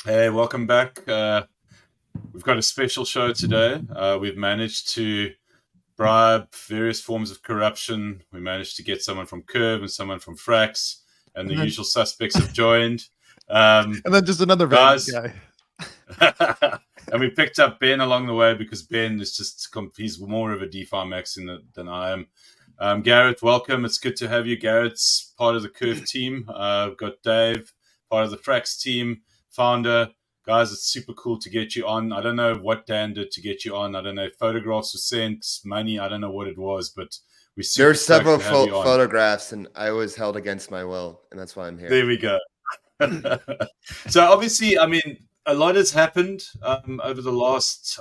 Hey, welcome back. We've got a special show today. We've managed to bribe various forms of corruption. We managed to get someone from Curve and someone from Frax, and the And then, usual suspects have joined. and then just another random Guys, guy. and we picked up Ben along the way because Ben is he's more of a DeFi max than I am. Garrett, welcome. It's good to have you. Garrett's part of the Curve team. We've got Dave, part of the Frax team, founder. Guys, it's super cool to get you on. I don't know what Dan did to get you on. I don't know if photographs were sent, money. I don't know what it was, but we're There super are several stoked to have you on. photographs, and I was held against my will, and that's why I'm here. There we go. So obviously, I mean, a lot has happened over the last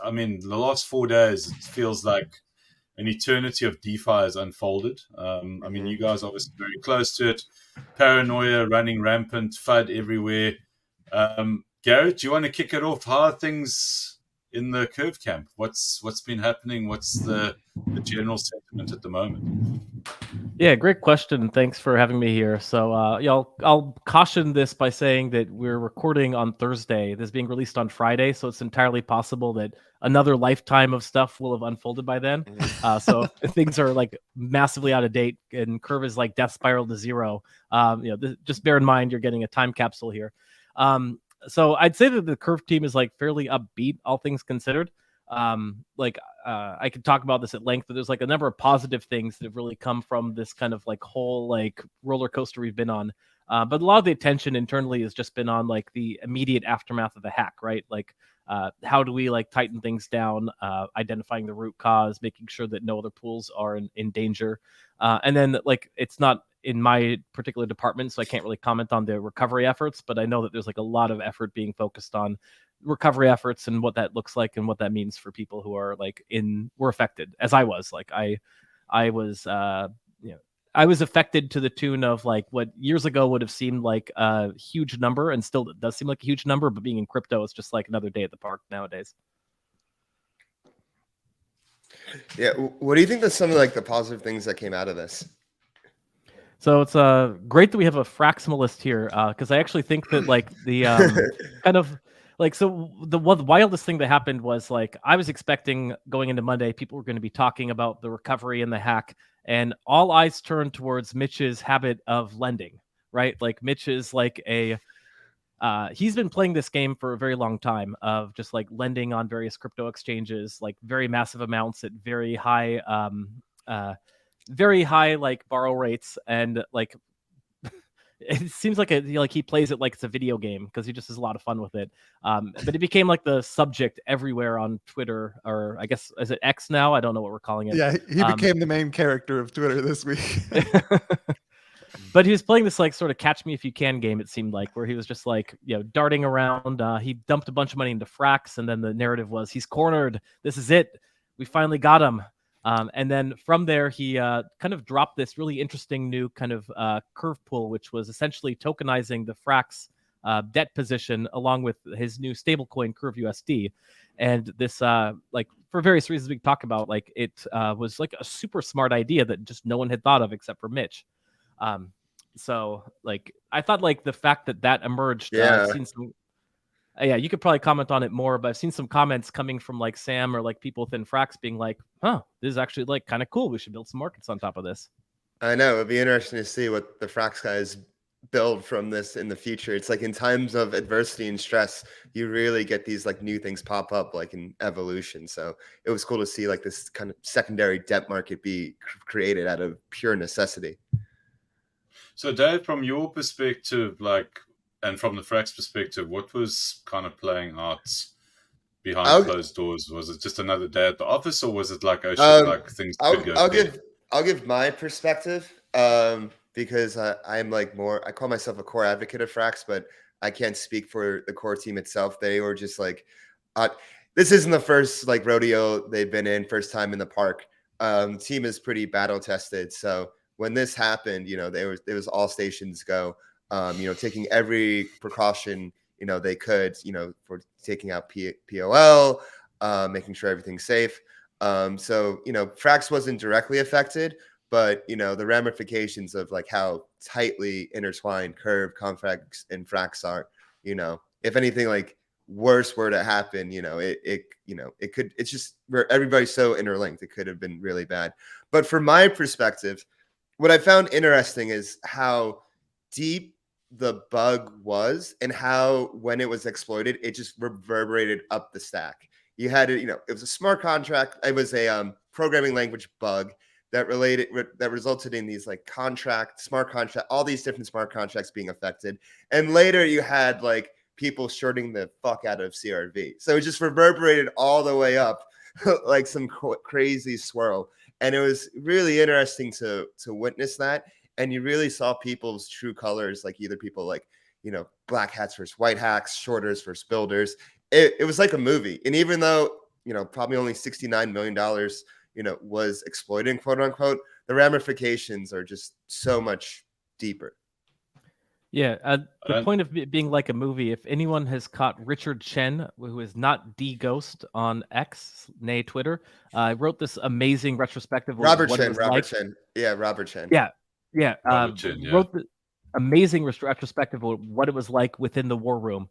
4 days. It feels like an eternity of DeFi has unfolded. I mean, you guys are obviously very close to it. Paranoia running rampant, FUD everywhere. Garrett, do you want to kick it off? How are things in the Curve camp? What's been happening? What's the general sentiment at the moment? Yeah, great question. Thanks for having me here. So, I'll caution this by saying that we're recording on Thursday. This is being released on Friday, so it's entirely possible that another lifetime of stuff will have unfolded by then. So things are like massively out of date, and Curve is like death spiral to zero. Just bear in mind you're getting a time capsule here. So I'd say that the Curve team is like fairly upbeat, all things considered. I could talk about this at length, but there's like a number of positive things that have really come from this kind of like whole like roller coaster we've been on. But a lot of the attention internally has just been on like the immediate aftermath of the hack, right? Like, how do we like tighten things down, identifying the root cause, making sure that no other pools are in danger. And then like, it's not in my particular department, so I can't really comment on the recovery efforts, but I know that there's like a lot of effort being focused on recovery efforts and what that looks like and what that means for people who are like were affected, as I was. Like I was I was affected to the tune of like what years ago would have seemed like a huge number, and still does seem like a huge number, but being in crypto is just like another day at the park nowadays. Yeah, what do you think of some of like the positive things that came out of this? So it's great that we have a Fraximalist here, because I actually think that like the kind of like, so the wildest thing that happened was like I was expecting going into Monday people were going to be talking about the recovery and the hack, and all eyes turned towards Mich's habit of lending, right? Like Mitch is like he's been playing this game for a very long time of just like lending on various crypto exchanges, like very massive amounts at very high like borrow rates, and like it seems like he plays it like it's a video game because he just has a lot of fun with it. But it became like the subject everywhere on Twitter, or I guess is it X now? I don't know what we're calling it. Yeah, he became the main character of Twitter this week. But he was playing this like sort of catch me if you can game, it seemed like, where he was just like, darting around. He dumped a bunch of money into Frax, and then the narrative was he's cornered. This is it. We finally got him. And then from there, he kind of dropped this really interesting new kind of curve pool, which was essentially tokenizing the Frax debt position along with his new stablecoin Curve USD. And this, like, for various reasons we can talk about, like, it was like a super smart idea that just no one had thought of except for Mitch. So, like, I thought, like, the fact that emerged, I've seen some. Yeah, you could probably comment on it more, but I've seen some comments coming from like Sam or like people within Frax being like, huh, this is actually like kind of cool. We should build some markets on top of this. I know, it'd be interesting to see what the Frax guys build from this in the future. It's like in times of adversity and stress, you really get these like new things pop up like in evolution. So it was cool to see like this kind of secondary debt market be created out of pure necessity. So Dave, from your perspective, like, and from the Frax perspective, what was kind of playing out behind closed doors? Was it just another day at the office, or was it like, oh shit, like things could go? I'll give my perspective, because I'm like I call myself a core advocate of Frax, but I can't speak for the core team itself. They were just like, this isn't the first like rodeo they've been in, first time in the park. Team is pretty battle tested, so when this happened, there was all stations go. Taking every precaution, they could, for taking out POL, making sure everything's safe. So, Frax wasn't directly affected, but, the ramifications of like how tightly intertwined Curve, Confrax, and Frax are, if anything like worse were to happen, it's just where everybody's so interlinked, it could have been really bad. But from my perspective, what I found interesting is how deep the bug was and how when it was exploited, it just reverberated up the stack. You had it, it was a smart contract. It was a programming language bug that resulted in these like smart contract, all these different smart contracts being affected. And later you had like people shorting the fuck out of CRV. So it just reverberated all the way up like some crazy swirl. And it was really interesting to witness that. And you really saw people's true colors, like either people like, black hats versus white hats, shorters versus builders. It was like a movie. And even though, probably only $69 million, was exploited, quote unquote, the ramifications are just so much deeper. Yeah, the point of it being like a movie, if anyone has caught Richard Chen, who is not D-Ghost on X, nay Twitter, wrote this amazing retrospective of Robert what Chen, it was Robert like. Chen. Yeah, Robert Chen. Yeah. Wrote the amazing retrospective of what it was like within the war room,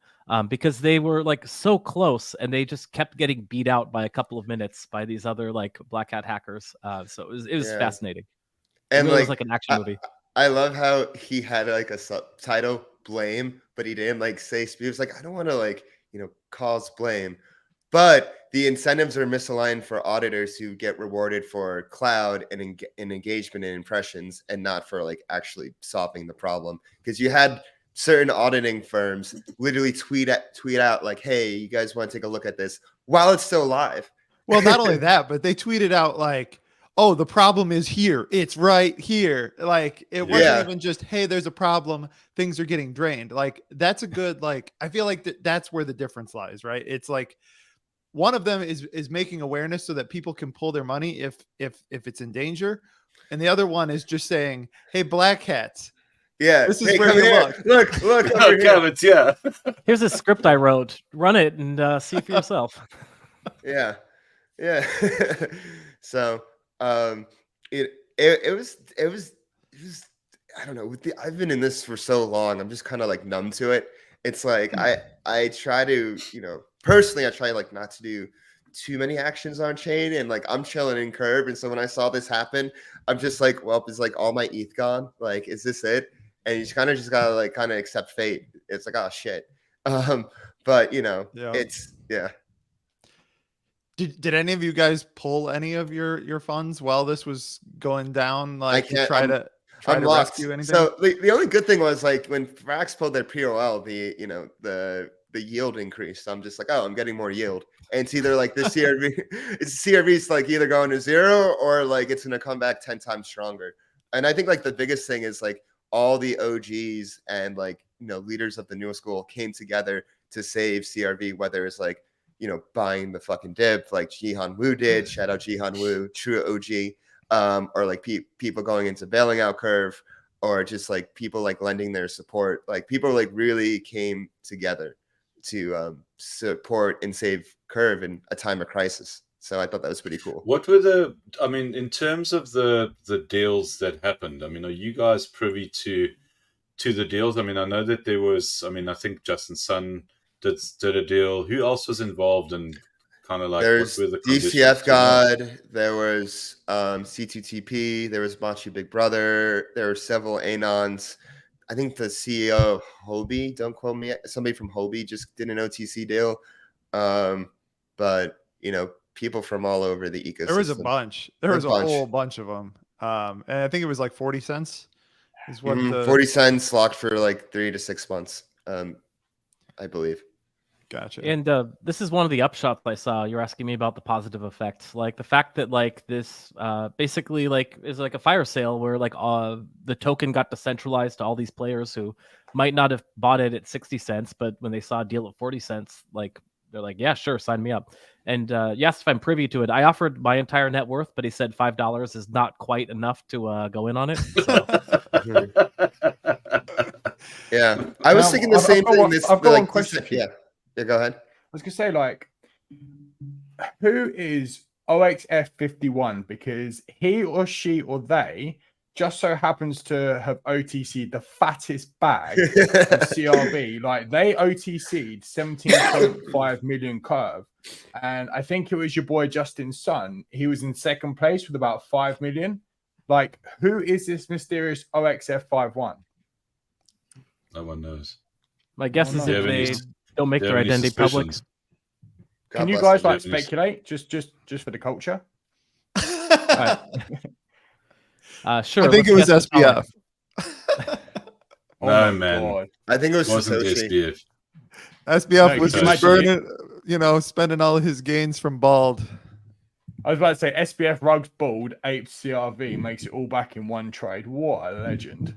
because they were like so close and they just kept getting beat out by a couple of minutes by these other like black hat hackers. So it was fascinating. And it really was like an action movie. I love how he had like a subtitle blame, but he didn't like say, he was like, I don't want to like, cause blame, but the incentives are misaligned for auditors who get rewarded for cloud and engagement and impressions and not for like actually solving the problem. Because you had certain auditing firms literally tweet out like, hey, you guys want to take a look at this while it's still live. Well, not only that, but they tweeted out like, oh, the problem is here. It's right here. Like it wasn't even just, hey, there's a problem. Things are getting drained. Like that's a good, like, I feel like that's where the difference lies, right? It's like one of them is making awareness so that people can pull their money if it's in danger. And the other one is just saying, hey, black hats. Yeah. This is where you look. Over comments, yeah. Here's a script I wrote. Run it and see for yourself. Yeah. So it was I don't know, I've been in this for so long, I'm just kind of like numb to it. It's like I try to, personally I try like not to do too many actions on chain, and like I'm chilling in Curve, and so when I saw this happen, I'm just like, well, is like all my ETH gone? Like, is this it? And you just gotta like kind of accept fate. It's like, oh shit. But it's Did any of you guys pull any of your funds while this was going down? Like I can't, try to rescue anything? So the only good thing was like when Frax pulled their POL, the yield increased. I'm just like, oh, I'm getting more yield. And it's either like the CRV's like either going to zero or like it's gonna come back 10 times stronger. And I think like the biggest thing is like all the OGs and like leaders of the new school came together to save CRV, whether it's like buying the fucking dip like Jihan Wu did, shout out Jihan Wu, true OG, or like people going into bailing out Curve, or just like people like lending their support. Like people like really came together to support and save Curve in a time of crisis. So I thought that was pretty cool. What were in terms of the deals that happened, are you guys privy to the deals? I know that there was, I think Justin Sun did a deal. Who else was involved in kind of like there's what were the DCF God, there was C2TP, there was Machi Big Brother, there were several Anons. I think the CEO of Hobie, don't quote me, somebody from Hobie just did an OTC deal. But people from all over the ecosystem. There was a bunch. There was a whole bunch of them. And I think it was like 40 cents is what 40 cents locked for like 3 to 6 months. I believe. Gotcha. And this is one of the upshots I saw. You're asking me about the positive effects, like the fact that like this basically like is like a fire sale where like the token got decentralized to all these players who might not have bought it at 60 cents, but when they saw a deal at 40 cents, like they're like, yeah, sure, sign me up. And you asked if I'm privy to it. I offered my entire net worth, but he said $5 is not quite enough to go in on it. So. Yeah, I was thinking the same thing. I've got one question. Yeah, go ahead. I was gonna say, like, who is OXF51? Because he or she or they just so happens to have OTC'd the fattest bag of CRV. Like they OTC'd 17.5 million Curve. And I think it was your boy Justin's son. He was in second place with about 5 million. Like, who is this mysterious OXF51? No one knows. My guess is Do you if have any- they don't make do you their have any identity public. suspicions? God Can you bless guys him. like Japanese. speculate just for the culture? Sure. I think it was let's guess SBF. Oh No, my man. God. I think it was It wasn't Satoshi. SBF. SBF No, was could you just imagine burning, you know, spending all his gains from bald. I was about to say SBF rugs bald, apes CRV, makes it all back in one trade. What a legend.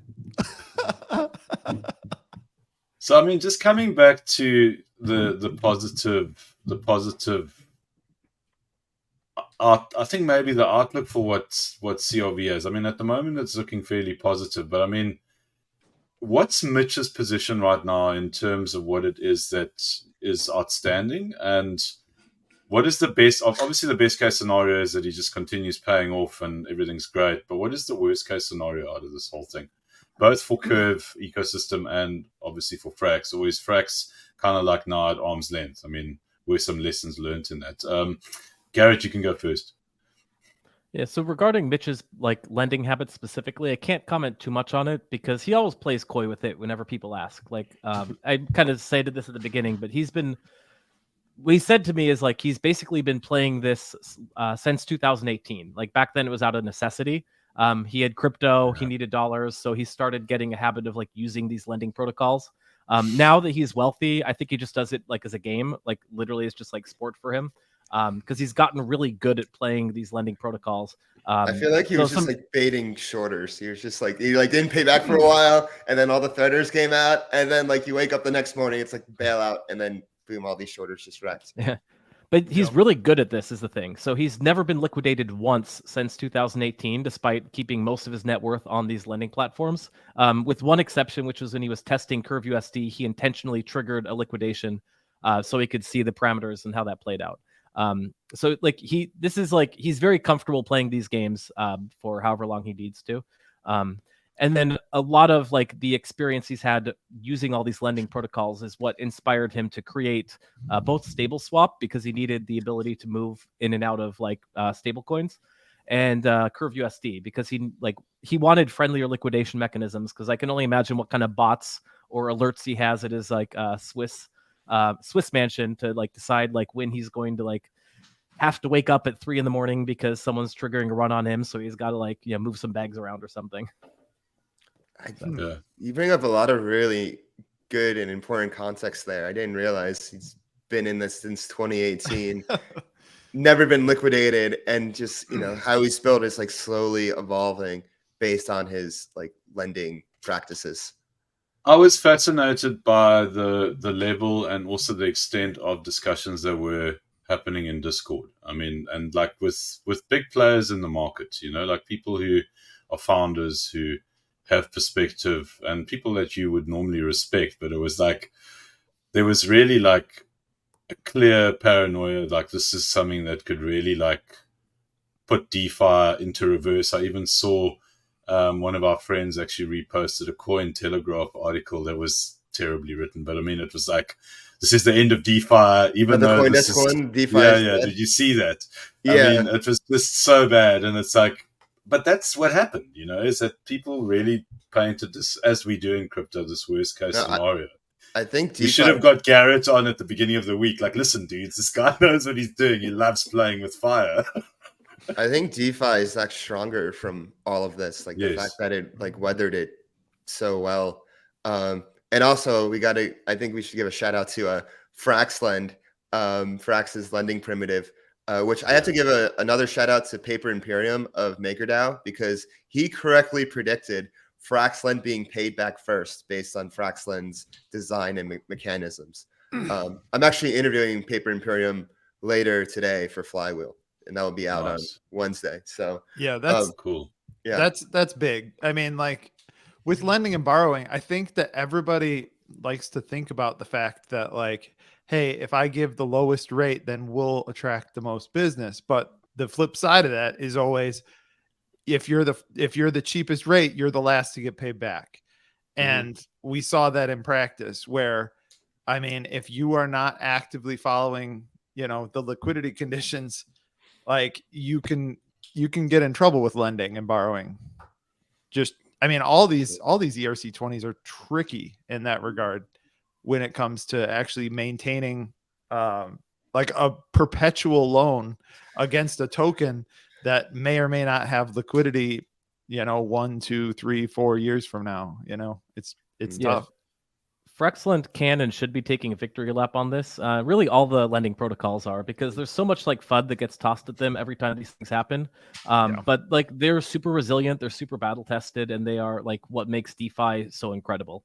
So I mean, just coming back to the positive. I think maybe the outlook for what CRV is. I mean, at the moment it's looking fairly positive, but I mean, what's Mich's position right now in terms of what it is that is outstanding, and what is the best? Obviously, the best case scenario is that he just continues paying off and everything's great. But what is the worst case scenario out of this whole thing, both for Curve ecosystem and obviously for Frax? Or is Frax kind of like now at arm's length? I mean, where's some lessons learned in that? Garrett, you can go first. Yeah, so regarding Mitch's like lending habits specifically, I can't comment too much on it because he always plays coy with it whenever people ask. Like, I kind of stated this at the beginning, but what he said to me is like he's basically been playing this since 2018. Like back then, it was out of necessity. He had crypto, he needed dollars, so he started getting a habit of like using these lending protocols. Now that he's wealthy, I think he just does it like as a game. Like literally, it's just like sport for him. Because he's gotten really good at playing these lending protocols. I feel like he was just like baiting shorters. He was just like he like didn't pay back for a while, and then all the threaders came out, and then like you wake up the next morning, it's like bailout, and then boom, all these shorters just wrecked. Yeah. But he's really good at this is the thing. So he's never been liquidated once since 2018, despite keeping most of his net worth on these lending platforms. With one exception, which was when he was testing Curve USD, he intentionally triggered a liquidation so he could see the parameters and how that played out. So like he's very comfortable playing these games for however long he needs to. And then a lot of like the experience he's had using all these lending protocols is what inspired him to create both stable swap, because he needed the ability to move in and out of like stablecoins, and Curve USD because he wanted friendlier liquidation mechanisms, because I can only imagine what kind of bots or alerts he has at his like Swiss mansion to like decide like when he's going to like have to wake up at 3 a.m. because someone's triggering a run on him, so he's got to like move some bags around or something. You bring up a lot of really good and important context there. I didn't realize he's been in this since 2018, never been liquidated, and just how he's built is like slowly evolving based on his like lending practices. I was fascinated by the level and also the extent of discussions that were happening in Discord. I mean, and like with big players in the market, like people who are founders who have perspective and people that you would normally respect. But it was like, there was really like a clear paranoia, like this is something that could really like put DeFi into reverse. I even saw one of our friends actually reposted a Cointelegraph article that was terribly written, but I mean, it was like, this is the end of DeFi, even though this is DeFi. Yeah. Did you see that? Yeah. I mean, it was just so bad, and it's like, but that's what happened, is that people really painted this, as we do in crypto, this worst case scenario. I think we should have got Garrett on at the beginning of the week. Like, listen, dudes, this guy knows what he's doing. He loves playing with fire. I think DeFi is like stronger from all of this, like the fact that it like weathered it so well. And also I think we should give a shout out to Fraxlend, Frax's lending primitive, which I have to give another shout out to Paper Imperium of MakerDAO, because he correctly predicted Fraxlend being paid back first based on Fraxlend's design and mechanisms. I'm actually interviewing Paper Imperium later today for Flywheel, and that will be out on Wednesday. So yeah, that's cool. Yeah, that's big. I mean, like with lending and borrowing, I think that everybody likes to think about the fact that like, hey, if I give the lowest rate, then we'll attract the most business. But the flip side of that is always, if you're the cheapest rate, you're the last to get paid back. And we saw that in practice where, I mean, if you are not actively following, you know, the liquidity conditions, like you can get in trouble with lending and borrowing. Just, I mean, all these ERC20s are tricky in that regard when it comes to actually maintaining like a perpetual loan against a token that may or may not have liquidity, you know, 1, 2, 3, 4 years from now. You know, it's tough. Frexland can and should be taking a victory lap on this. Really, all the lending protocols are, because there's so much like FUD that gets tossed at them every time these things happen. But like they're super resilient, they're super battle tested, and they are like what makes DeFi so incredible.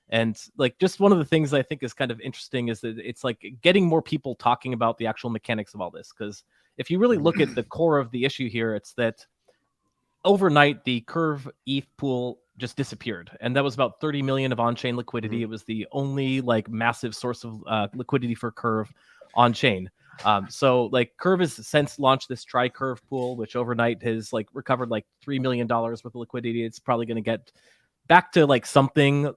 And like just one of the things I think is kind of interesting is that it's like getting more people talking about the actual mechanics of all this. Because if you really look at the core of the issue here, it's that overnight the Curve ETH pool just disappeared, and that was about 30 million of on-chain liquidity. It was the only like massive source of liquidity for Curve on-chain. So like Curve has since launched this Curve pool, which overnight has like recovered like $3 million worth of liquidity. It's probably going to get back to like something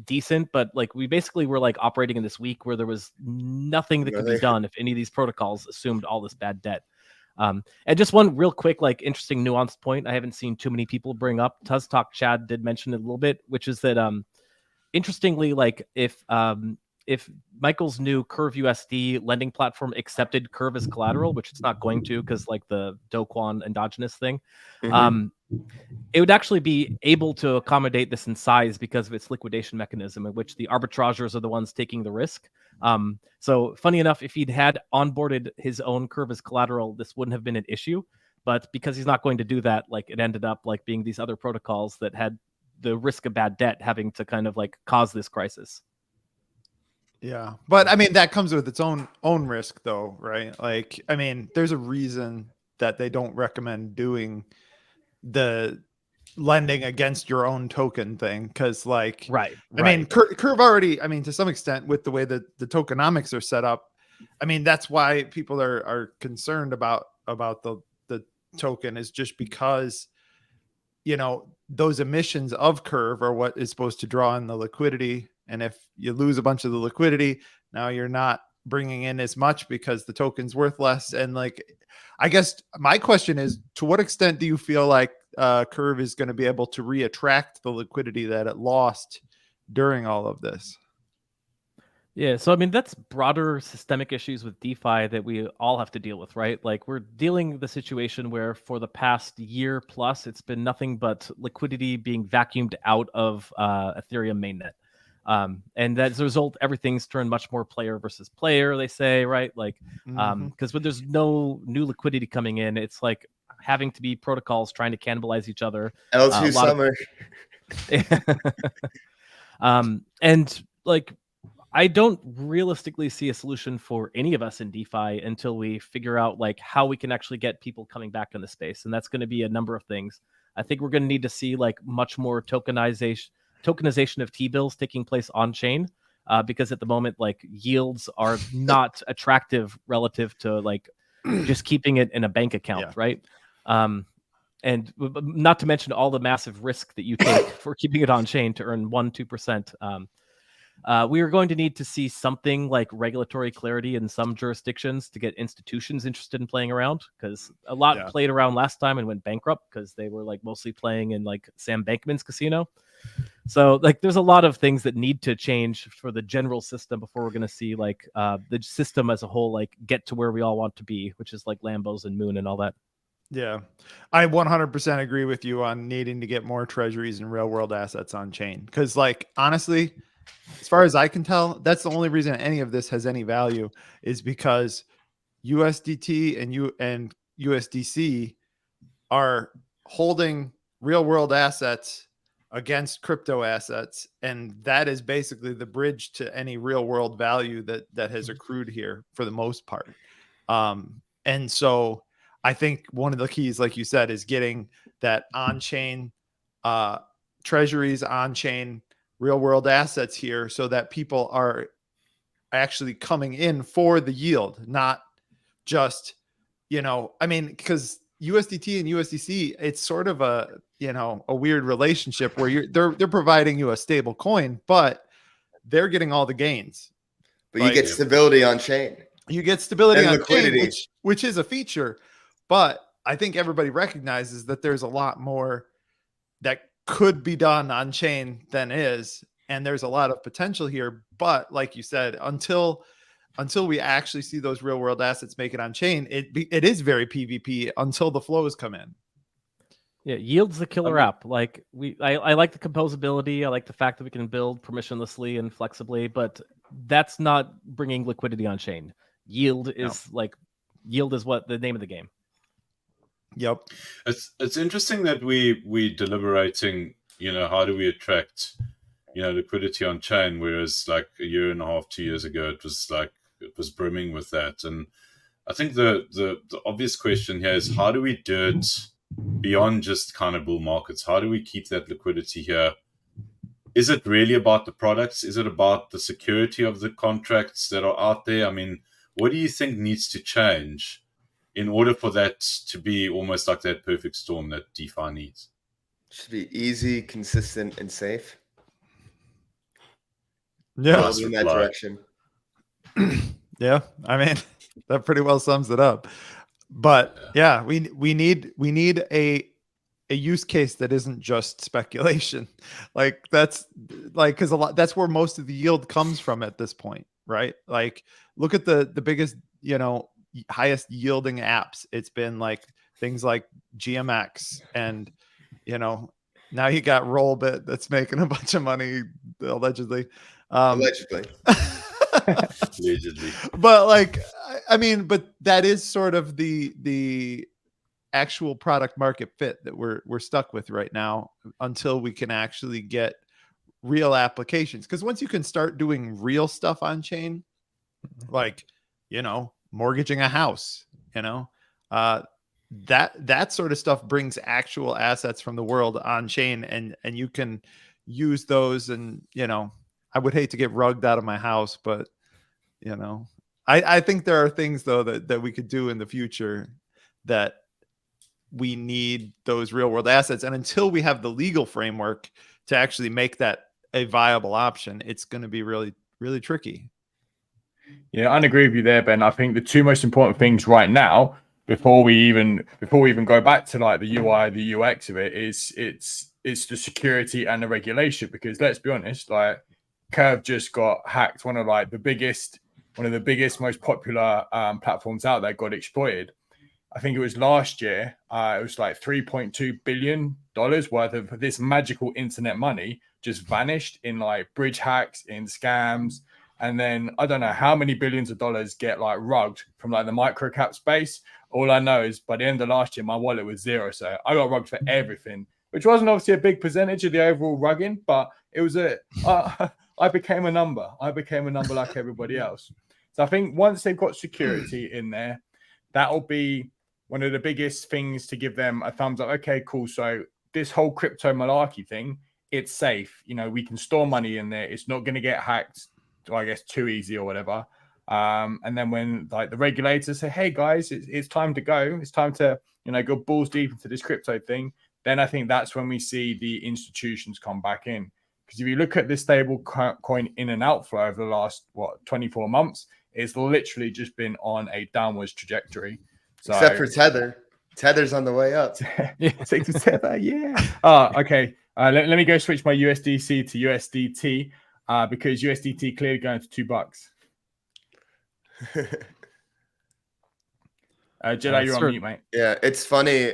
decent, but like we basically were like operating in this week where there was nothing that could be done if any of these protocols assumed all this bad debt. And just one real quick, like interesting nuanced point I haven't seen too many people bring up. Tuz Talk Chad did mention it a little bit, which is that interestingly, like if Michael's new Curve USD lending platform accepted Curve as collateral, which it's not going to because like the Do Kwon endogenous thing, it would actually be able to accommodate this in size because of its liquidation mechanism, in which the arbitrageurs are the ones taking the risk. So funny enough, if he'd had onboarded his own Curve as collateral, this wouldn't have been an issue. But because he's not going to do that, like it ended up like being these other protocols that had the risk of bad debt having to kind of like cause this crisis. Yeah, but I mean that comes with its own risk, though, right? Like, I mean, there's a reason that they don't recommend doing the lending against your own token thing, because like, right. I mean, Curve already, I mean, to some extent, with the way that the tokenomics are set up, I mean, that's why people are concerned about the token, is just because, you know, those emissions of Curve are what is supposed to draw in the liquidity. And if you lose a bunch of the liquidity, now you're not bringing in as much because the token's worth less. And like, I guess my question is, to what extent do you feel like Curve is going to be able to reattract the liquidity that it lost during all of this? Yeah, so I mean, that's broader systemic issues with DeFi that we all have to deal with, right? Like we're dealing with the situation where for the past year plus, it's been nothing but liquidity being vacuumed out of Ethereum mainnet. And as a result, everything's turned much more player versus player, they say, right? Like, because when there's no new liquidity coming in, it's like having to be protocols trying to cannibalize each other. L2 summer. And like, I don't realistically see a solution for any of us in DeFi until we figure out like how we can actually get people coming back in the space. And that's going to be a number of things. I think we're going to need to see like much more tokenization of T-bills taking place on chain, because at the moment, like yields are not attractive relative to like just keeping it in a bank account, right? And not to mention all the massive risk that you take for keeping it on chain to earn 1-2%. We are going to need to see something like regulatory clarity in some jurisdictions to get institutions interested in playing around, because a lot played around last time and went bankrupt because they were like mostly playing in like Sam Bankman's casino. So like there's a lot of things that need to change for the general system before we're going to see like the system as a whole like get to where we all want to be, which is like Lambos and Moon and all that. Yeah, I 100% agree with you on needing to get more treasuries and real world assets on chain, because like honestly, as far as I can tell, that's the only reason any of this has any value, is because USDT and USDC are holding real world assets against crypto assets, and that is basically the bridge to any real world value that has accrued here for the most part. And so I think one of the keys, like you said, is getting that on-chain treasuries, on-chain real world assets here, so that people are actually coming in for the yield, not just, you know, I mean, because USDT and USDC, it's sort of a, you know, a weird relationship where they're providing you a stable coin, but they're getting all the gains. But you get stability on chain. You get stability and on liquidity, chain, which is a feature. But I think everybody recognizes that there's a lot more that could be done on chain than is, and there's a lot of potential here. But like you said, until we actually see those real world assets make it on chain, it is very PvP until the flows come in. Yeah, Yield's the killer app. Like I like the composability. I like the fact that we can build permissionlessly and flexibly, but that's not bringing liquidity on chain. Yield is what the name of the game. Yep. It's interesting that we deliberating, you know, how do we attract, you know, liquidity on chain, whereas like a year and a half, 2 years ago, it was brimming with that. And I think the obvious question here is, how do we do it beyond just kind of bull markets? How do we keep that liquidity here? Is it really about the products? Is it about the security of the contracts that are out there? I mean, what do you think needs to change in order for that to be almost like that perfect storm that DeFi needs? Should be easy, consistent, and safe. Yeah, nice in that direction. Yeah, I mean, that pretty well sums it up. But yeah, we need a use case that isn't just speculation. Like that's like, because that's where most of the yield comes from at this point, right? Like look at the biggest, you know, highest yielding apps. It's been like things like GMX, and you know, now you got Rollbit that's making a bunch of money allegedly. Allegedly. But like, I mean, but that is sort of the actual product market fit that we're stuck with right now until we can actually get real applications. Because once you can start doing real stuff on chain, like, you know, mortgaging a house, you know, that sort of stuff brings actual assets from the world on chain, and you can use those. And you know, I would hate to get rugged out of my house, but you know, I think there are things though that we could do in the future that we need those real world assets. And until we have the legal framework to actually make that a viable option, it's going to be really, really tricky. Yeah, I agree with you there, Ben. I think the two most important things right now, before we even go back to like the UI, the UX of it, is it's the security and the regulation. Because let's be honest, like Curve just got hacked. One of the biggest, most popular platforms out there got exploited. I think it was last year. It was like $3.2 billion worth of this magical internet money just vanished in like bridge hacks, in scams. And then I don't know how many billions of dollars get like rugged from like the micro cap space. All I know is by the end of last year, my wallet was zero. So I got rugged for everything, which wasn't obviously a big percentage of the overall rugging, but it was I became a number. I became a number like everybody else. So I think once they've got security in there, that'll be one of the biggest things to give them a thumbs up. Okay, cool. So this whole crypto malarkey thing, it's safe. You know, we can store money in there. It's not going to get hacked, I guess, too easy or whatever. And then when like the regulators say, hey guys, it's time to go. It's time to, you know, go balls deep into this crypto thing. Then I think that's when we see the institutions come back in. Because if you look at the stable coin in and outflow over the last, 24 months, it's literally just been on a downwards trajectory. So, except for Tether. Tether's on the way up. Take the Tether, yeah. Okay. Let me go switch my USDC to USDT because USDT clearly going to $2. Jedi, you're on mute, mate. Yeah, it's funny.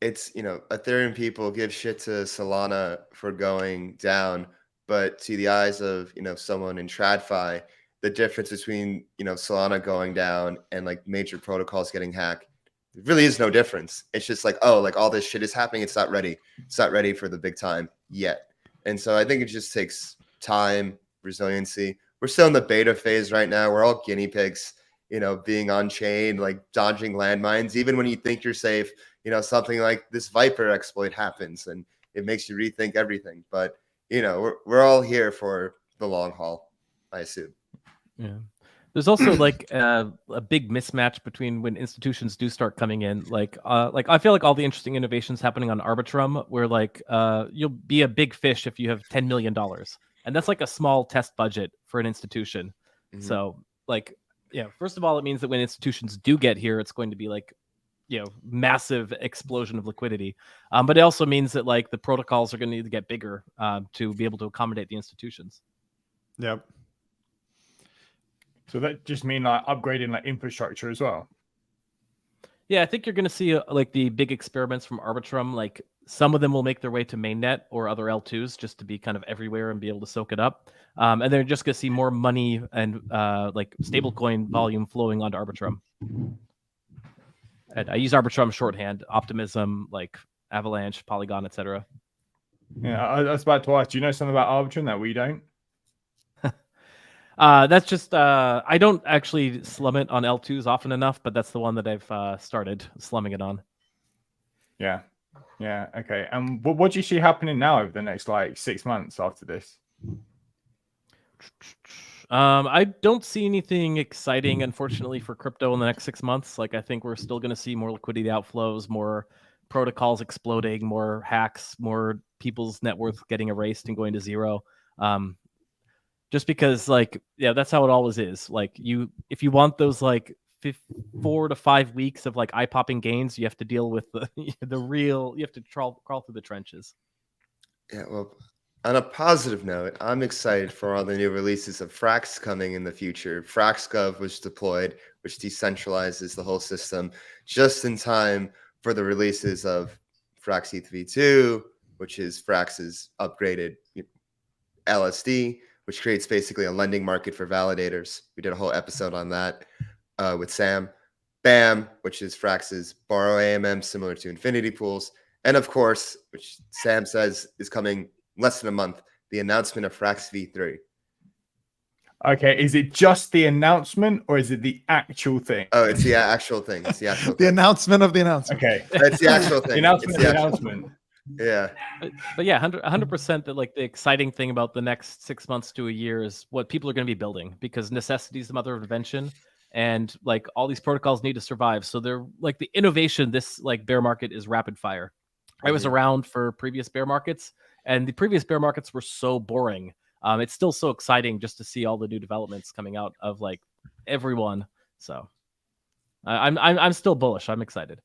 It's, you know, Ethereum people give shit to Solana for going down, but to the eyes of, you know, someone in TradFi, the difference between, you know, Solana going down and like major protocols getting hacked, there really is no difference. It's just like, oh, like all this shit is happening. It's not ready. It's not ready for the big time yet. And so I think it just takes time, resiliency. We're still in the beta phase right now. We're all guinea pigs, you know, being on chain, like dodging landmines. Even when you think you're safe, you know, something like this Vyper exploit happens and it makes you rethink everything. But, you know, we're all here for the long haul, I assume. Yeah. There's also like a big mismatch between when institutions do start coming in. Like I feel like all the interesting innovations happening on Arbitrum, where like you'll be a big fish if you have $10 million, and that's like a small test budget for an institution. Mhm. So like, yeah, first of all, it means that when institutions do get here, it's going to be like, massive explosion of liquidity. But it also means that like the protocols are going to need to get bigger to be able to accommodate the institutions. Yep. So that just mean like upgrading like infrastructure as well. Yeah, I think you're going to see like the big experiments from Arbitrum. Like some of them will make their way to mainnet or other L2s just to be kind of everywhere and be able to soak it up. And they're just going to see more money and like stablecoin volume flowing onto Arbitrum. And I use Arbitrum shorthand, Optimism, like Avalanche, Polygon, etc. Yeah, I was about to ask. Do you know something about Arbitrum that we don't? That's just I don't actually slum it on L2s often enough, but that's the one that I've started slumming it on. Yeah. Yeah. Okay. And what do you see happening now over the next like 6 months after this? I don't see anything exciting, unfortunately, for crypto in the next 6 months. Like, I think we're still going to see more liquidity outflows, more protocols exploding, more hacks, more people's net worth getting erased and going to zero. Just because, like, yeah, that's how it always is. Like, if you want those like 4 to 5 weeks of like eye-popping gains, you have to deal with the real. You have to crawl through the trenches. Yeah, well, on a positive note, I'm excited for all the new releases of Frax coming in the future. FraxGov was deployed, which decentralizes the whole system just in time for the releases of Frax ETH v2, which is Frax's upgraded LSD, which creates basically a lending market for validators. We did a whole episode on that with Sam. BAM, which is Frax's borrow AMM, similar to Infinity Pools. And of course, which Sam says is coming less than a month, the announcement of Frax v3. Okay, is it just the announcement or is it the actual thing? Oh, it's the actual thing. It's the actual The thing. announcement of the announcement. Okay. It's the actual thing. The announcement It's of the actual- announcement. Yeah. But yeah, 100% that like the exciting thing about the next 6 months to a year is what people are going to be building, because necessity is the mother of invention, and like all these protocols need to survive. So they're like the innovation. This like bear market is rapid fire. I was around for previous bear markets, and the previous bear markets were so boring. It's still so exciting just to see all the new developments coming out of like everyone. So I'm still bullish. I'm excited.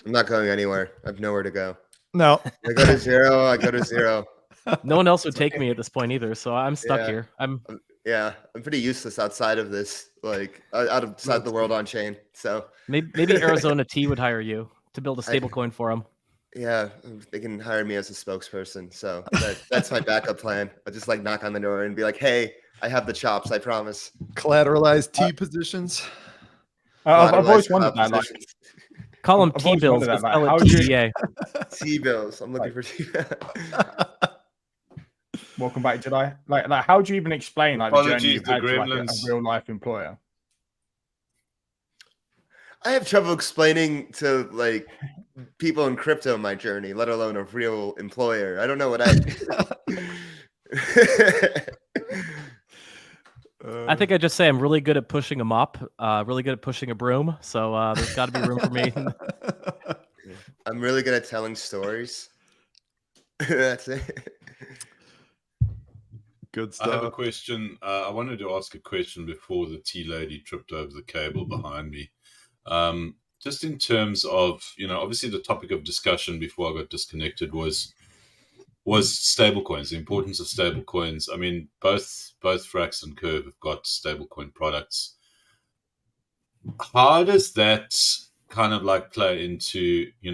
I'm not going anywhere. I have nowhere to go. No. I go to zero. I go to zero. No one else would take me at this point either, so I'm stuck Yeah. here. I'm pretty useless outside of this, like outside the world on chain. So maybe Arizona T would hire you to build a stablecoin for them. yeah, they can hire me as a spokesperson. So that's my backup plan. I'll just like knock on the door and be like, "Hey, I have the chops. I promise." Collateralized T positions. I've always wondered that. Like, call them I've always T-bills, wondered but that, spell like, it how do you- TBA. T-bills. I'm looking for welcome back. Did I like how do you even explain like the journey you've had to like a real life employer? I have trouble explaining to like people in crypto my journey, let alone a real employer. I don't know what I think I just say I'm really good at pushing a mop, really good at pushing a broom. So there's got to be room for me. I'm really good at telling stories. That's it. Good stuff. I have a question. I wanted to ask a question before the tea lady tripped over the cable behind me. Just in terms of, obviously the topic of discussion before I got disconnected was stablecoins, the importance of stablecoins. I mean, both Frax and Curve have got stablecoin products. How does that kind of like play into, I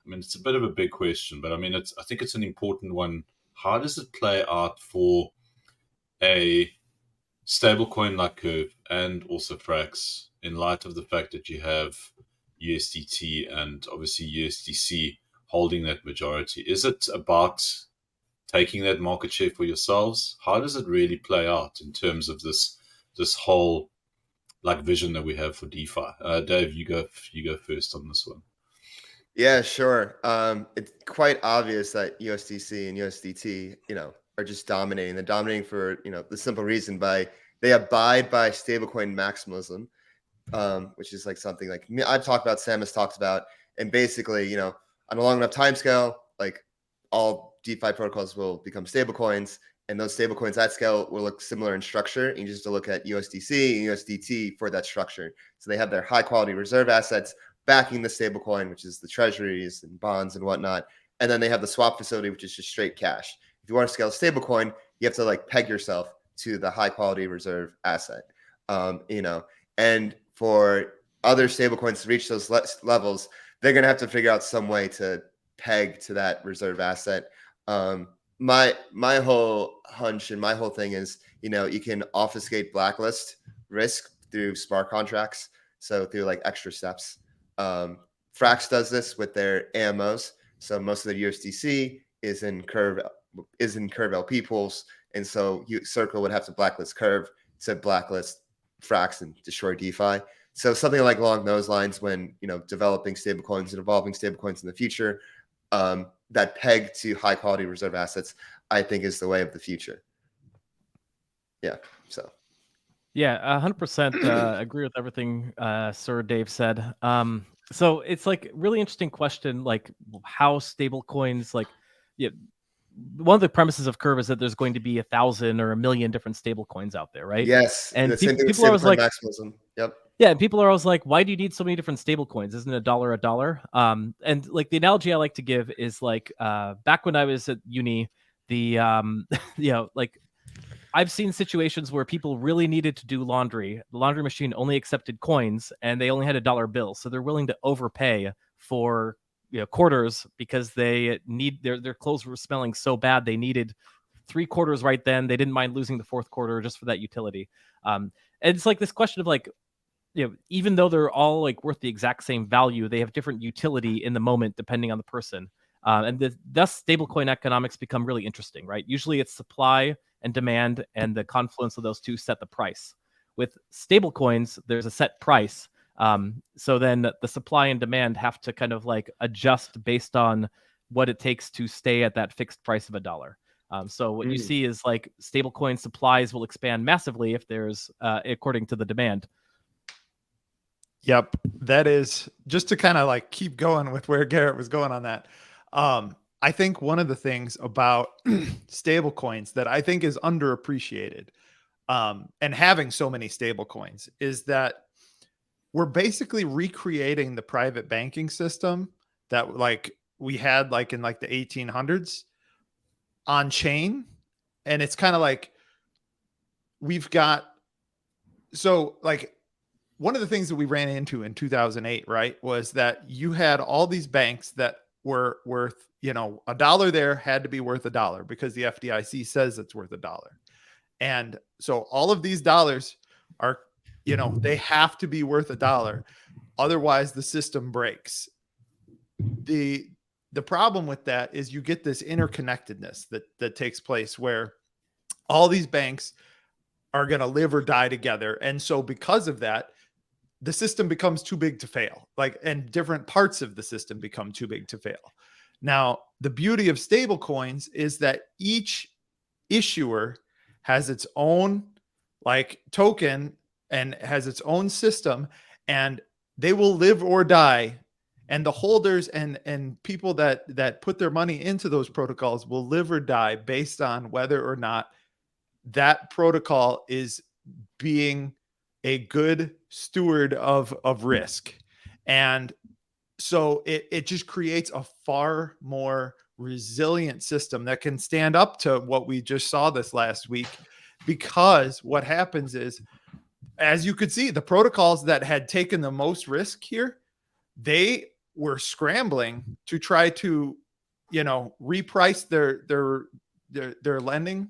mean, it's a bit of a big question, but I mean, I think it's an important one. How does it play out for a stablecoin like Curve and also Frax, in light of the fact that you have USDT and obviously USDC holding that majority? Is it about taking that market share for yourselves? How does it really play out in terms of this whole like vision that we have for DeFi? Dave, you go first on this one. Yeah, sure. It's quite obvious that USDC and USDT, are just dominating. They're dominating for, the simple reason by they abide by stablecoin maximalism, which is like something like I've talked about, Sam has talked about, and basically, you know, on a long enough time scale, like all DeFi protocols will become stablecoins, and those stablecoins at scale will look similar in structure. And you just have to look at USDC and USDT for that structure. So they have their high quality reserve assets backing the stablecoin, which is the treasuries and bonds and whatnot. And then they have the swap facility, which is just straight cash. If you want to scale a stablecoin, you have to like peg yourself to the high quality reserve asset, you know, and for other stablecoins to reach those levels, they're going to have to figure out some way to peg to that reserve asset. My whole hunch and my whole thing is, you know, you can obfuscate blacklist risk through smart contracts. So through like extra steps. Frax does this with their AMOs. So most of the USDC is in Curve LP pools. And so Circle would have to blacklist Curve to blacklist Frax and destroy DeFi. So something like along those lines, when, you know, developing stablecoins and evolving stablecoins in the future, that peg to high quality reserve assets, I think, is the way of the future. Yeah. So. Yeah, 100% agree with everything Sir Dave said. So it's like really interesting question, like how stable coins, like, yeah, one of the premises of Curve is that there's going to be 1,000 or 1,000,000 different stable coins out there, right? Yes, and people are always like, maximalism. Yep. Yeah, and people are always like, why do you need so many different stable coins? Isn't a dollar a dollar? And like the analogy I like to give is like back when I was at uni, the you know, like I've seen situations where people really needed to do laundry. The laundry machine only accepted coins and they only had $1 bill. So they're willing to overpay for, you know, quarters because they need their clothes were smelling so bad. They needed 3 quarters right then. They didn't mind losing the 4th quarter just for that utility. And it's like this question of like, you know, even though they're all like worth the exact same value, they have different utility in the moment depending on the person. And thus stablecoin economics become really interesting, right? Usually it's supply and demand, and the confluence of those two set the price. With stablecoins, there's a set price. So then the supply and demand have to kind of like adjust based on what it takes to stay at that fixed price of $1. So what you see is like stablecoin supplies will expand massively if there's, according to the demand. Yep. That is just to kind of like keep going with where Garrett was going on that. I think one of the things about stable coins that I think is underappreciated, and having so many stable coins, is that we're basically recreating the private banking system that like we had like in like the 1800s on chain. And it's kind of like we've got, so like one of the things that we ran into in 2008, right, was that you had all these banks that were worth, you know, $1 there had to be worth $1 because the FDIC says it's worth $1. And so all of these dollars are, you know, they have to be worth $1. Otherwise the system breaks. The problem with that is you get this interconnectedness that takes place where all these banks are going to live or die together. And so because of that, the system becomes too big to fail, like, and different parts of the system become too big to fail. Now, the beauty of stable coins is that each issuer has its own like token and has its own system, and they will live or die. And the holders and people that put their money into those protocols will live or die based on whether or not that protocol is being a good steward of risk. And so it just creates a far more resilient system that can stand up to what we just saw this last week. Because what happens is, as you could see, the protocols that had taken the most risk here, they were scrambling to try to, you know, reprice their lending,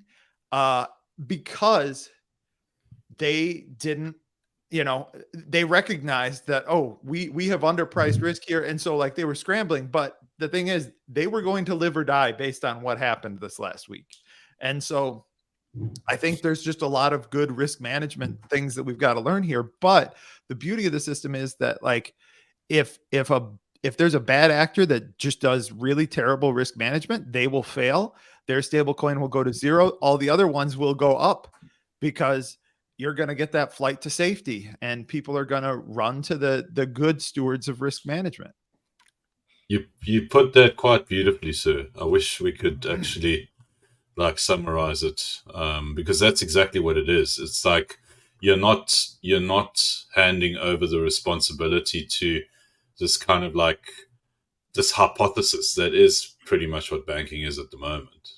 because they didn't, you know, they recognized that, oh, we have underpriced risk here. And so like they were scrambling, but the thing is they were going to live or die based on what happened this last week. And so I think there's just a lot of good risk management things that we've got to learn here. But the beauty of the system is that like, if there's a bad actor that just does really terrible risk management, they will fail. Their stable coin will go to zero. All the other ones will go up because you're going to get that flight to safety, and people are going to run to the good stewards of risk management. You put that quite beautifully, sir. I wish we could actually like summarize it, because that's exactly what it is. It's like you're not handing over the responsibility to this kind of like this hypothesis that is pretty much what banking is at the moment.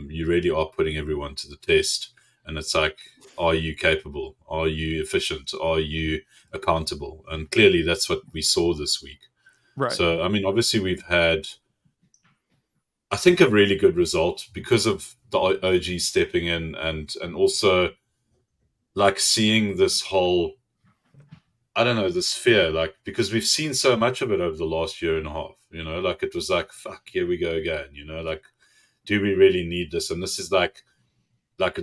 You really are putting everyone to the test, and it's like, are you capable? Are you efficient? Are you accountable? And clearly that's what we saw this week. Right. So, I mean, obviously we've had, I think, a really good result because of the OG stepping in, and also like seeing this whole, I don't know, this fear, like, because we've seen so much of it over the last year and a half, you know, like it was like, fuck, here we go again, you know, like, do we really need this? And this is like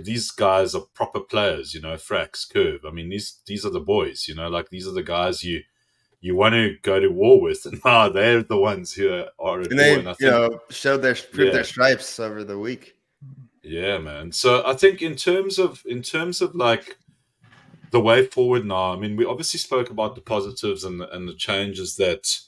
these guys are proper players, you know, Frax, Curve. I mean, these are the boys, you know, like these are the guys you want to go to war with, and now they're the ones who are at And war. they, And I think, proved their stripes over the week. Yeah, man. So I think in terms of like the way forward now, I mean, we obviously spoke about the positives and the changes that,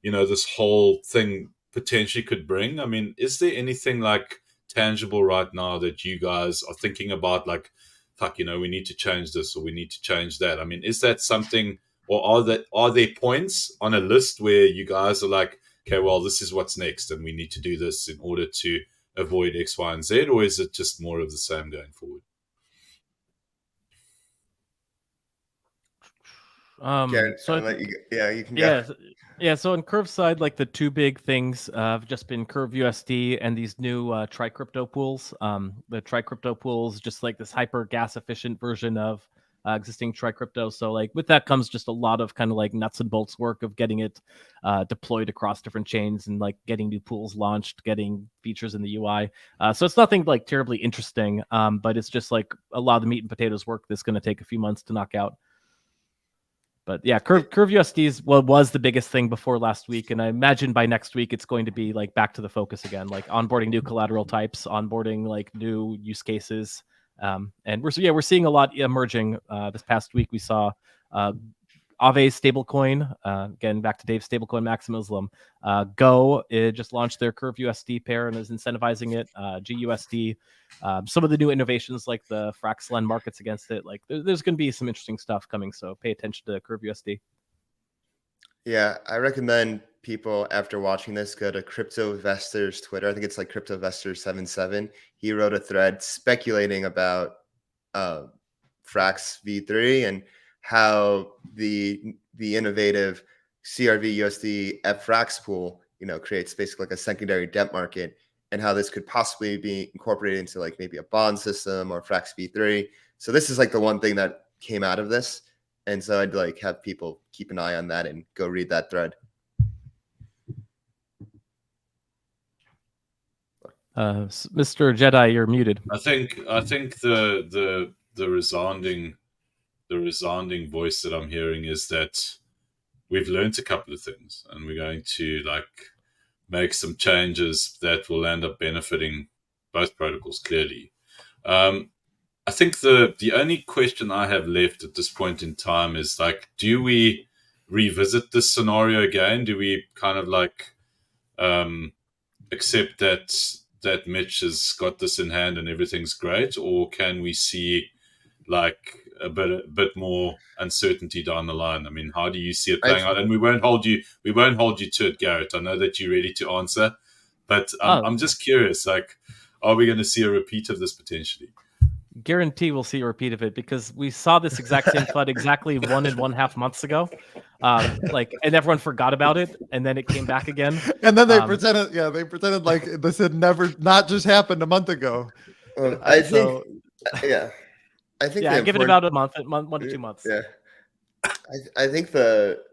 you know, this whole thing potentially could bring. I mean, is there anything like tangible right now that you guys are thinking about, like, fuck, you know, we need to change this or we need to change that? I mean, is that something, or are there points on a list where you guys are like, okay, well, this is what's next and we need to do this in order to avoid X, Y, and Z, or is it just more of the same going forward? You can go. So on Curve side, like the two big things have just been Curve USD and these new tri crypto pools. The tri crypto pools, just like this hyper gas efficient version of existing tri crypto. So like with that comes just a lot of kind of like nuts and bolts work of getting it deployed across different chains and like getting new pools launched, getting features in the UI. So it's nothing like terribly interesting, but it's just like a lot of the meat and potatoes work that's going to take a few months to knock out. But yeah, Curve USD was the biggest thing before last week, and I imagine by next week it's going to be like back to the focus again, like onboarding new collateral types, onboarding like new use cases, and we're seeing a lot emerging. This past week we saw Aave's stablecoin, again back to Dave's stablecoin maximism. Go just launched their Curve USD pair and is incentivizing it. GUSD. Some of the new innovations like the Frax lend markets against it, like there's going to be some interesting stuff coming, so pay attention to Curve USD. Yeah, I recommend people after watching this go to CryptoVestor's Twitter. I think it's like CryptoVestor77. He wrote a thread speculating about Frax V3 and how the innovative CRV USD Frax pool, you know, creates basically like a secondary debt market, and how this could possibly be incorporated into like maybe a bond system or Frax V3. So this is like the one thing that came out of this. And so I'd like have people keep an eye on that and go read that thread. Mr. Jedi, you're muted. I think the resounding voice that I'm hearing is that we've learned a couple of things, and we're going to like make some changes that will end up benefiting both protocols clearly. I think the only question I have left at this point in time is like, do we revisit this scenario again? Do we kind of like accept that Mitch has got this in hand and everything's great, or can we see like a bit more uncertainty down the line? I mean, how do you see it playing out? And we won't hold you to it, Garrett. I know that you're ready to answer, but I'm just curious, like, are we going to see a repeat of this potentially? Guarantee we'll see a repeat of it, because we saw this exact same FUD exactly 1.5 months ago. And everyone forgot about it, and then it came back again. And then they pretended like this had not just happened a month ago. I think give it about a month, 1 to 2 months. Yeah. I think the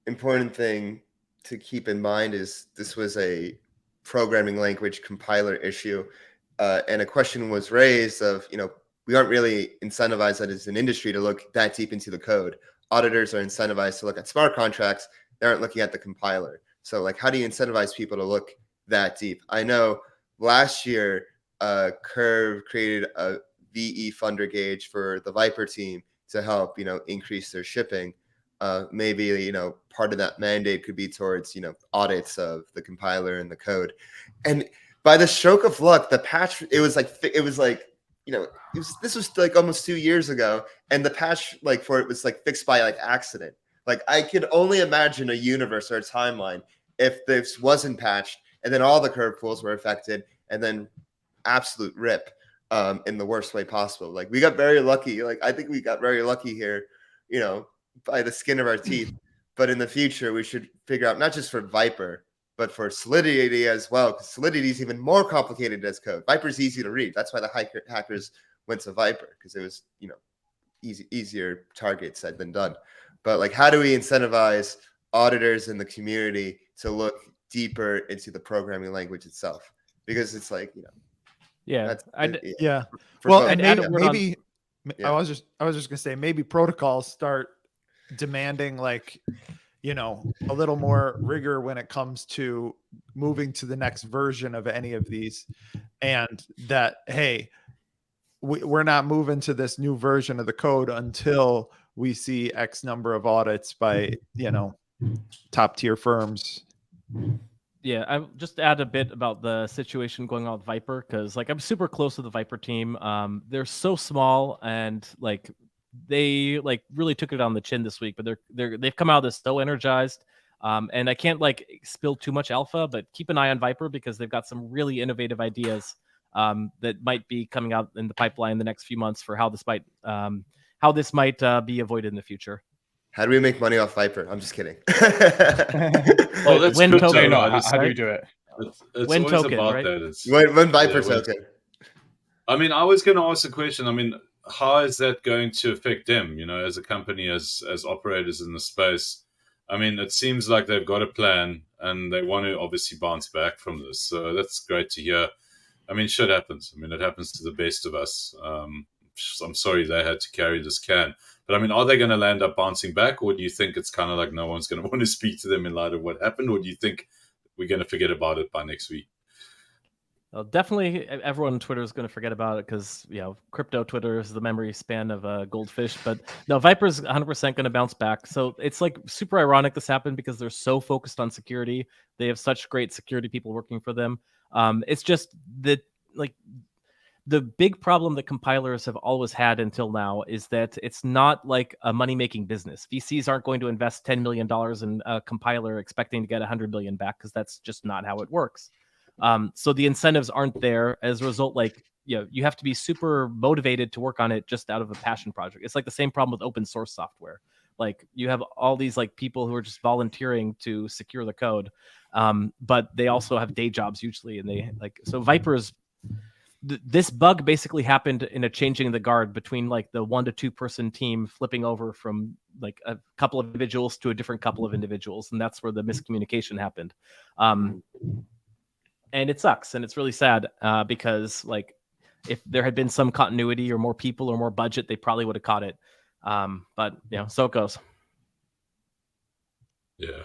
important thing to keep in mind is this was a programming language compiler issue. And a question was raised of, you know, we aren't really incentivized as an industry to look that deep into the code. Auditors are incentivized to look at smart contracts. They aren't looking at the compiler. So like, how do you incentivize people to look that deep? I know last year, Curve created VE funder gauge for the Vyper team to help, increase their shipping. Maybe, part of that mandate could be towards, audits of the compiler and the code. And by the stroke of luck, the patch, this was like almost 2 years ago. And the patch for it was fixed by accident. I could only imagine a universe or a timeline if this wasn't patched and then all the curve pools were affected and then absolute rip in the worst way possible. We got very lucky. I think we got very lucky here, by the skin of our teeth. But in the future, we should figure out, not just for Vyper, but for Solidity as well, because Solidity is even more complicated as code. Vyper is easy to read. That's why the hackers went to Vyper, because it was, easier target said than done. But how do we incentivize auditors in the community to look deeper into the programming language itself? Because it's yeah. Yeah. Well, and maybe I was just gonna say, maybe protocols start demanding a little more rigor when it comes to moving to the next version of any of these, and that, hey, we're not moving to this new version of the code until we see X number of audits by top tier firms. Yeah, I'll just add a bit about the situation going on with Vyper, because I'm super close to the Vyper team. They're so small, and they really took it on the chin this week, but they've come out of this so energized. And I can't spill too much alpha, but keep an eye on Vyper, because they've got some really innovative ideas that might be coming out in the pipeline in the next few months for how this might be avoided in the future. How do we make money off Vyper? I'm just kidding. Well, that's When good token, to know. How do you do it? It's When always token, about right? that. When Vyper token. I was going to ask a question. How is that going to affect them, as a company, as operators in the space? It seems like they've got a plan and they want to obviously bounce back from this. So that's great to hear. Shit happens. It happens to the best of us. I'm sorry they had to carry this can. But are they going to land up bouncing back, or do you think it's kind of no one's going to want to speak to them in light of what happened, or do you think we're going to forget about it by next week? Well, definitely everyone on Twitter is going to forget about it, because crypto Twitter is the memory span of a goldfish. But no, Vyper's 100% going to bounce back. So it's super ironic this happened, because they're so focused on security. They have such great security people working for them. It's just that the big problem that compilers have always had until now is that it's not like a money-making business. VCs aren't going to invest $10 million in a compiler expecting to get $100 million back, because that's just not how it works. So the incentives aren't there. As a result, you have to be super motivated to work on it just out of a passion project. It's the same problem with open source software. You have all these people who are just volunteering to secure the code, but they also have day jobs usually, and they so Vyper's. This bug basically happened in a changing the guard between the 1 to 2 person team flipping over from a couple of individuals to a different couple of individuals, and that's where the miscommunication happened. And it sucks, and it's really sad, because if there had been some continuity or more people or more budget, they probably would have caught it. But so it goes. Yeah,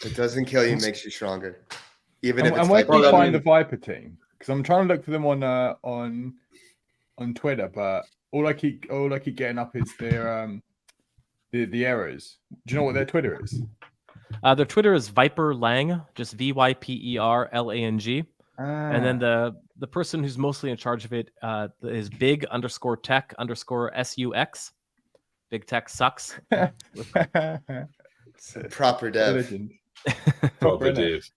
it doesn't kill you, makes you stronger. Even if it's and where can you find the Vyper team? Because I'm trying to look for them on Twitter, but all I keep getting up is their the errors. Do you know what their Twitter is? Their Twitter is Vyper Lang, just VYPERLANG. And then the person who's mostly in charge of it is big_tech_SUX. Big tech sucks. Proper dev. Proper Dave.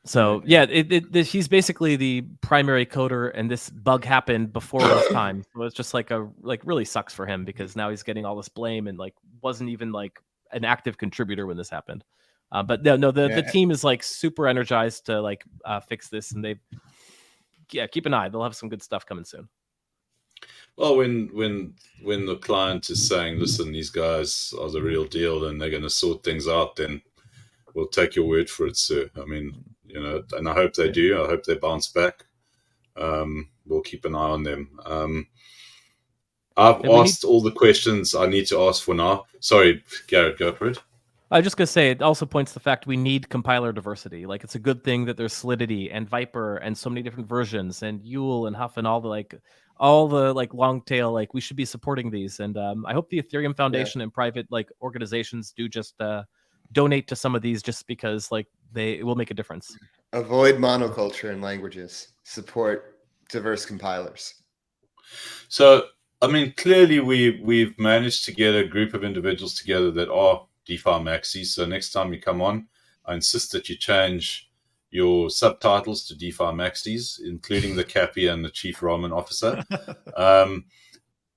So yeah, he's basically the primary coder, and this bug happened before his time. So it's just really sucks for him, because now he's getting all this blame and wasn't even an active contributor when this happened. But the team is super energized to fix this, and keep an eye. They'll have some good stuff coming soon. Well, when the client is saying, listen, these guys are the real deal and they're going to sort things out, then we'll take your word for it, sir. And I hope they do. I hope they bounce back. We'll keep an eye on them. I've asked all the questions I need to ask for now. Sorry, Garrett, go for it. I was just gonna say, it also points to the fact we need compiler diversity. Like, it's a good thing that there's Solidity and Vyper and so many different versions, and Yule and Huff and all the long tail. Like, we should be supporting these. And I hope the Ethereum Foundation and private organizations do just donate to some of these, just because it will make a difference. Avoid monoculture in languages. Support diverse compilers. So, I mean, clearly we've managed to get a group of individuals together that are DeFi maxis. So next time you come on, I insist that you change your subtitles to DeFi maxis, including the Cappy and the Chief Ramen Officer.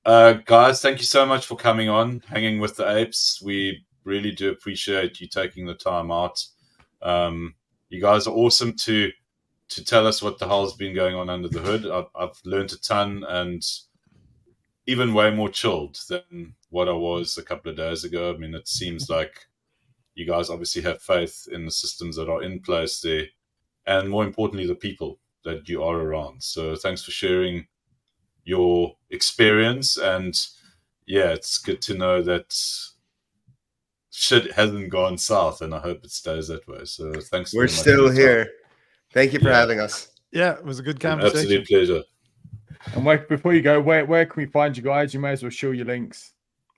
Guys, thank you so much for coming on, hanging with the apes. We really do appreciate you taking the time out. You guys are awesome to tell us what the hell's been going on under the hood. I've learned a ton, and even way more chilled than what I was a couple of days ago. I mean, it seems like you guys obviously have faith in the systems that are in place there, and more importantly, the people that you are around. So thanks for sharing your experience. And yeah, it's good to know that shit hasn't gone south, and I hope it stays that way. So thanks. We're still here. Thank you for having us. Yeah, it was a good conversation. Absolute pleasure. And before you go, where can we find you guys? You may as well show your links.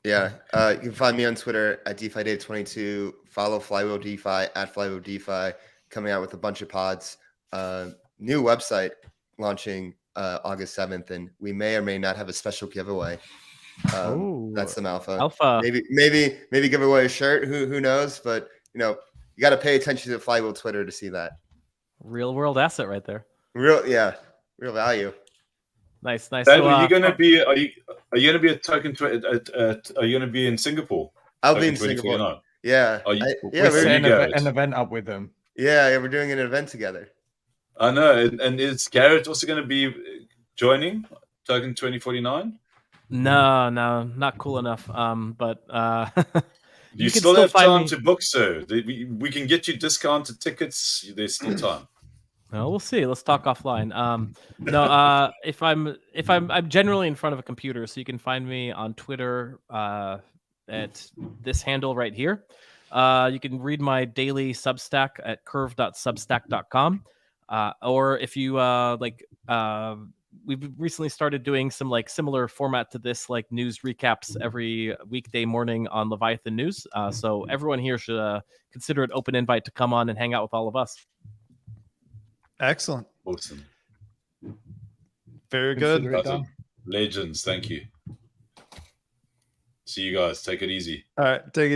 Yeah, you can find me on Twitter at DeFi Dave 22. Follow Flywheel DeFi at Flywheel DeFi. Coming out with a bunch of pods. New website launching August 7th, and we may or may not have a special giveaway. That's some alpha. Maybe give away a shirt. Who knows? But you got to pay attention to Flywheel Twitter to see that. Real world asset right there. Real value. Nice. Dave, so, are you gonna be? Are you gonna be a token? Are you gonna be in Singapore? I'll be in Singapore. Yeah. We're an event up with them. Yeah, we're doing an event together. I know. And is Garrett also going to be joining Token 2049? No, not cool enough. But you still have time to book, sir. We can get you discounted tickets. There's still time. Well, we'll see. Let's talk offline. If I'm generally in front of a computer, so you can find me on Twitter at this handle right here. You can read my daily Substack at curve.substack.com. Or if you we've recently started doing some similar format to this, news recaps every weekday morning on Leviathan News. So everyone here should consider an open invite to come on and hang out with all of us. Excellent. Awesome. Very good. Legends. Thank you. See you guys. Take it easy. All right. Take it.